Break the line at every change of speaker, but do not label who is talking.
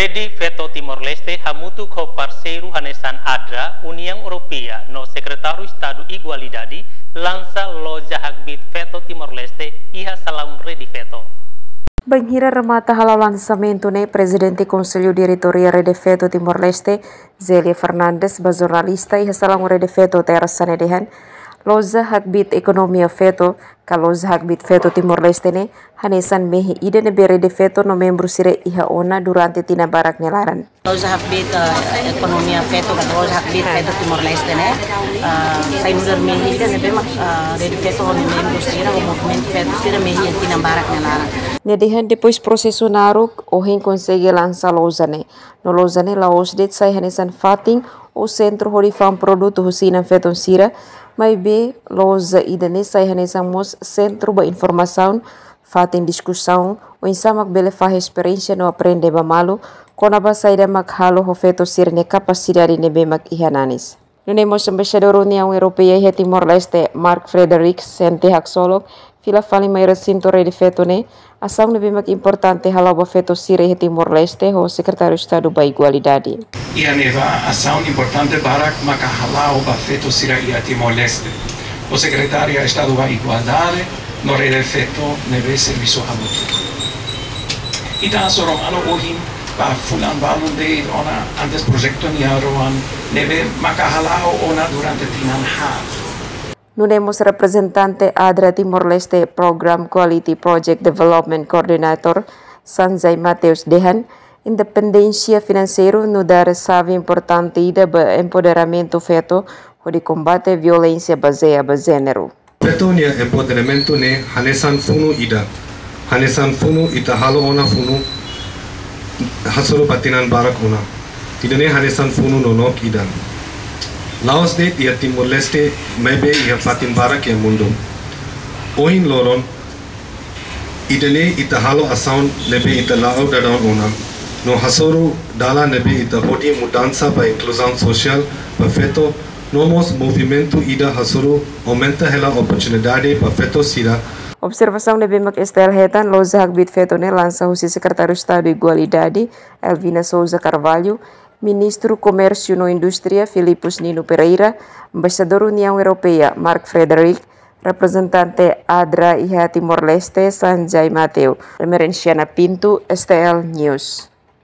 Redi veto Timor-Leste hamutu ko parceiro hanesan ADRA União Europeia no Secretário Estado Igualdade lança loja hagbit veto Timor-Leste iha salaun redi veto.
Banghira remata halau lançamento ne Presidente Conselho Diretoria Rede Veto Timor-Leste Zelia Fernandes ba jornalista iha salaun Rede Veto terasane dehan loja hagbit ekonomia veto ka loja hagbit veto Timor-Leste ne hanesan mehi ide ne Rede Veto no membro sire iha ona durante tina barak nelaran.
Loja hagbit ekonomia veto ka loja hagbit veto Timor-Leste ne sai nudar mehi ide ne bemak Rede Veto no membro sire o movimento veto sire mehi tina barak nelaran.
Nedehan depois processo naruk ohin consegue lançar loja ne. No loja ne laos det sai hanesan fating o centro horifam produto husina veton sira mai be loja idane sai hanesan mos centro ba informação fating discussão o insamak bele fa experiência no aprende ba malu kona ba saida mak halo ho veto sira ne capacidade ne be mak ihananis. Nunemos embaixador União Europeia e Timor-Leste Mark Frederik Sente Haksolok fila fali mai recinto Rede Veto ne ação lebih mak importante halau ba veto sira e Timor-Leste ho Secretário Estado ba Igualdade.
Ia neva ação importante para maka halau ba veto sira e Timor-Leste. O Secretário Estado ba Igualdade no Rede Veto neve serviço hamutu. Ita sorong ano ohin pa fulan balun de ona antes proyecto ni aroan neve maka halau ona durante tinan hat.
Nunemos representante ADRA Timor-Leste Program Quality Project Development Coordinator Sanjay Mateus Dehan, independência financeira no dar sabe importante ida ba empoderamento veto de combate violência baseada gênero.
Veto nia empoderamento ne hanesan funu ida. Hanesan funu ita halo ona funu hasoro batinan barak ona. Ida ne hanesan funu nonok ida. Laos de ia Timor-Leste mebe ia fatin barak ya mundo. Ohin loron idene ita halo asaun nebe ita lao dadon ona. No hasoro dala nebe ita body mudança pa inclusão social pa veto nomos movimento ida hasoro aumenta hela oportunidade pa veto sira.
Observação nebe mak estel hetan loja hagbit veto ne lança o Secretário Estado Igualdade Elvina Souza Carvalho, Ministro Comércio no Indústria Filipos Nino Pereira, Embaixador União Europeia Mark Frederik, representante ADRA e Timor-Leste Sanjay Mateu, Remerenciana Pinto, STL News.